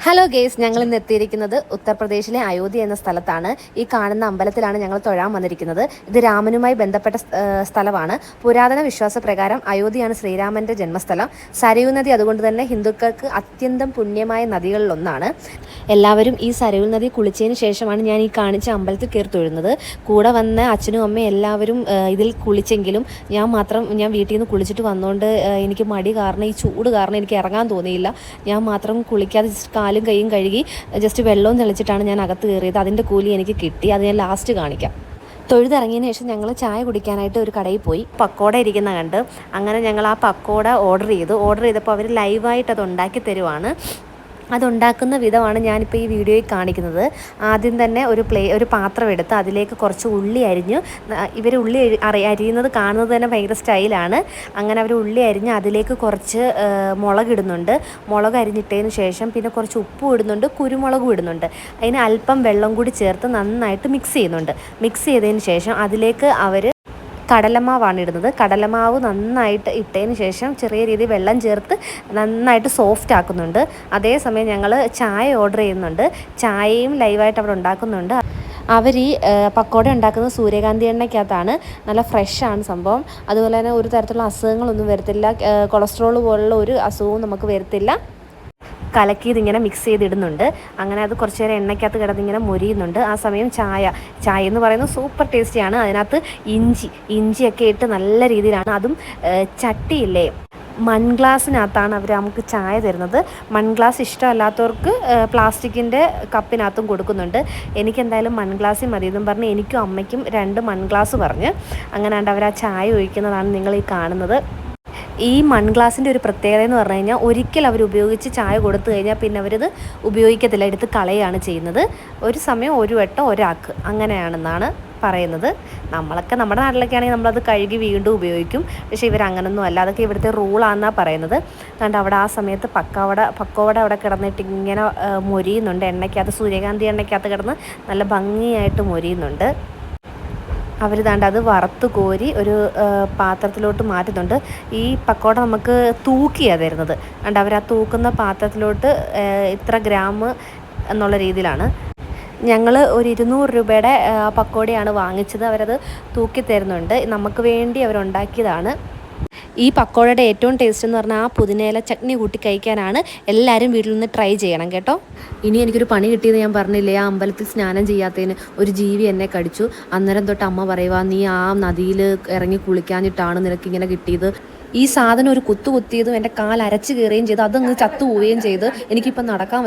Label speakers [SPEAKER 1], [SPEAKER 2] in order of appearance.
[SPEAKER 1] Hello guys, ഞങ്ങൾ ഇന്ന് എത്തിയിരിക്കുന്നത് ഉത്തർപ്രദേശിലെ അയോധ്യ എന്ന സ്ഥലത്താണ്. ഈ കാണുന്ന അമ്പലത്തിലാണ് ഞങ്ങൾ തൊഴാൻ വന്നിരിക്കുന്നത്. ഇത് രാമനുമായി ബന്ധപ്പെട്ട സ്ഥലമാണ്. പുരാതന വിശ്വാസപ്രകാരം അയോധ്യയാണ് ശ്രീരാമന്റെ ജന്മസ്ഥലം. സരയൂ നദി അതുകൊണ്ട് തന്നെ ഹിന്ദുക്കൾക്ക് അത്യന്തം പുണ്യമായ നദികളിലൊന്നാണ്. എല്ലാവരും ഈ സരയൂ നദി കുളിച്ചതിന് ശേഷമാണ് ഞാൻ ഈ കാണിച്ച അമ്പലത്തിൽ കയറി തൊഴുന്നത്. കൂടെ വന്ന അച്ഛനും അമ്മയും എല്ലാവരും ഇതിൽ കുളിച്ചെങ്കിലും ഞാൻ വീട്ടിൽ നിന്ന് കുളിച്ചിട്ട് വന്നുകൊണ്ട് എനിക്ക് മടി കാരണം, ഈ ചൂട് കാരണം എനിക്ക് ഇറങ്ങാൻ തോന്നിയില്ല. ഞാൻ മാത്രം കുളിക്കാതെ കാലും കൈയും കഴുകി ജസ്റ്റ് വെള്ളവും തെളിച്ചിട്ടാണ് ഞാൻ അകത്ത് കയറിയത്. അതിൻ്റെ കൂലി എനിക്ക് കിട്ടി. അത് ഞാൻ ലാസ്റ്റ് കാണിക്കാം. തൊഴുതിറങ്ങിയതിന് ശേഷം ഞങ്ങൾ ചായ കുടിക്കാനായിട്ട് ഒരു കടയിൽ പോയി. പക്കോട ഇരിക്കുന്ന കണ്ട് അങ്ങനെ ഞങ്ങൾ ആ പക്കോട ഓർഡർ ചെയ്തപ്പോൾ അവർ ലൈവായിട്ട് അത് ഉണ്ടാക്കി തരുവാണ്. അതുണ്ടാക്കുന്ന വിധമാണ് ഞാനിപ്പോൾ ഈ വീഡിയോയിൽ കാണിക്കുന്നത്. ആദ്യം തന്നെ ഒരു പാത്രം എടുത്ത് അതിലേക്ക് കുറച്ച് ഉള്ളി അരിഞ്ഞു. ഇവർ ഉള്ളി അരിയുന്നത് കാണുന്നത് തന്നെ ഭയങ്കര സ്റ്റൈലാണ്. അങ്ങനെ അവർ ഉള്ളി അരിഞ്ഞ് അതിലേക്ക് കുറച്ച് മുളകിടുന്നുണ്ട്. മുളക് അരിഞ്ഞിട്ടതിന് ശേഷം പിന്നെ കുറച്ച് ഉപ്പും ഇടുന്നുണ്ട്, കുരുമുളകും ഇടുന്നുണ്ട്. അതിന് അല്പം വെള്ളം കൂടി ചേർത്ത് നന്നായിട്ട് മിക്സ് ചെയ്യുന്നുണ്ട്. മിക്സ് ചെയ്തതിന് ശേഷം അതിലേക്ക് അവർ കടലമാവാണ് ഇടുന്നത്. കടലമാവ് നന്നായിട്ട് ഇട്ടതിന് ശേഷം ചെറിയ രീതിയിൽ വെള്ളം ചേർത്ത് നന്നായിട്ട് സോഫ്റ്റ് ആക്കുന്നുണ്ട്. അതേസമയം ഞങ്ങൾ ചായ ഓർഡർ ചെയ്യുന്നുണ്ട്. ചായയും ലൈവായിട്ട് അവിടെ ഉണ്ടാക്കുന്നുണ്ട്. അവർ ഈ പക്കോട ഉണ്ടാക്കുന്നത് സൂര്യകാന്തി എണ്ണയ്ക്കകത്താണ്. നല്ല ഫ്രഷാണ് സംഭവം. അതുപോലെ തന്നെ ഒരു തരത്തിലുള്ള അസുഖങ്ങളൊന്നും വരത്തില്ല. കൊളസ്ട്രോൾ പോലുള്ള ഒരു അസുഖവും നമുക്ക് വരത്തില്ല. കലക്കിയതിങ്ങനെ മിക്സ് ചെയ്തിടുന്നുണ്ട്. അങ്ങനെ അത് കുറച്ച് നേരം എണ്ണയ്ക്കകത്ത് കിടന്നിങ്ങനെ മൊരിയുന്നുണ്ട്. ആ സമയം ചായ എന്ന് പറയുന്നത് സൂപ്പർ ടേസ്റ്റിയാണ്. അതിനകത്ത് ഇഞ്ചിയൊക്കെ ഇട്ട് നല്ല രീതിയിലാണ്. അതും ചട്ടിയില്ലേ, മൺഗ്ലാസിനകത്താണ് അവർ നമുക്ക് ചായ തരുന്നത്. മൺഗ്ലാസ് ഇഷ്ടമല്ലാത്തവർക്ക് പ്ലാസ്റ്റിക്കിൻ്റെ കപ്പിനകത്തും കൊടുക്കുന്നുണ്ട്. എനിക്കെന്തായാലും മൺഗ്ലാസ്സിൽ മതി എന്നും പറഞ്ഞ് എനിക്കും അമ്മയ്ക്കും 2 മൺഗ്ലാസ് പറഞ്ഞ് അങ്ങനെയാണ്ട് അവർ ആ ചായ ഒഴിക്കുന്നതാണ് നിങ്ങൾ ഈ കാണുന്നത്. ഈ മൺഗ്ലാസിൻ്റെ ഒരു പ്രത്യേകത എന്ന് പറഞ്ഞു കഴിഞ്ഞാൽ ഒരിക്കൽ അവർ ഉപയോഗിച്ച് ചായ കൊടുത്തു കഴിഞ്ഞാൽ പിന്നെ അവരത് ഉപയോഗിക്കത്തില്ല, എടുത്ത് കളയുകയാണ് ചെയ്യുന്നത്. ഒരു സമയം ഒരു വട്ടം ഒരാൾക്ക് അങ്ങനെയാണെന്നാണ് പറയുന്നത്. നമ്മളൊക്കെ നമ്മുടെ നാട്ടിലൊക്കെ ആണെങ്കിൽ നമ്മളത് കഴുകി വീണ്ടും ഉപയോഗിക്കും. പക്ഷേ ഇവരങ്ങനൊന്നും അല്ല. അതൊക്കെ ഇവിടുത്തെ റൂളാണെന്നാണ് പറയുന്നത്. അതുകൊണ്ട് അവിടെ ആ സമയത്ത് പക്കോട അവിടെ കിടന്നിട്ട് ഇങ്ങനെ മൊരിയുന്നുണ്ട്. എണ്ണയ്ക്കകത്ത്, സൂര്യകാന്തി എണ്ണയ്ക്കകത്ത് കിടന്ന് നല്ല ഭംഗിയായിട്ട് മൊരിയുന്നുണ്ട്. അവർ അത് വറുത്ത് കോരി ഒരു പാത്രത്തിലോട്ട് മാറ്റുന്നുണ്ട്. ഈ പക്കോട നമുക്ക് തൂക്കിയാണ് തരുന്നത്. അതുകൊണ്ട് അവർ ആ തൂക്കുന്ന പാത്രത്തിലോട്ട് ഇത്ര ഗ്രാം എന്നുള്ള രീതിയിലാണ്. ഞങ്ങൾ ഒരു 200 രൂപയുടെ പക്കോടയാണ് വാങ്ങിച്ചത്. അവരത് തൂക്കി തരുന്നുണ്ട്. നമുക്ക് വേണ്ടി അവരുണ്ടാക്കിയതാണ്. ഈ പക്കോടയുടെ ഏറ്റവും ടേസ്റ്റ് എന്ന് പറഞ്ഞാൽ ആ പുതിനയില ചട്നി കൂട്ടി കഴിക്കാനാണ്. എല്ലാവരും വീട്ടിൽ നിന്ന് ട്രൈ ചെയ്യണം കേട്ടോ. ഇനി എനിക്കൊരു പണി കിട്ടിയത് ഞാൻ പറഞ്ഞില്ലേ, ആ അമ്പലത്തിൽ സ്നാനം ചെയ്യാത്തതിന് ഒരു ജീവി എന്നെ കടിച്ചു. അന്നേരം തൊട്ട് അമ്മ പറയുക, നീ ആ നദിയിൽ ഇറങ്ങി കുളിക്കാഞ്ഞിട്ടാണ് നിനക്കിങ്ങനെ കിട്ടിയത്. ഈ സാധനം ഒരു കുത്തിയതും എൻ്റെ കാൽ അരച്ച് കയറുകയും ചെയ്തു. അതങ്ങ് ചത്തുപോവുകയും ചെയ്ത്. എനിക്കിപ്പം നടക്കാൻ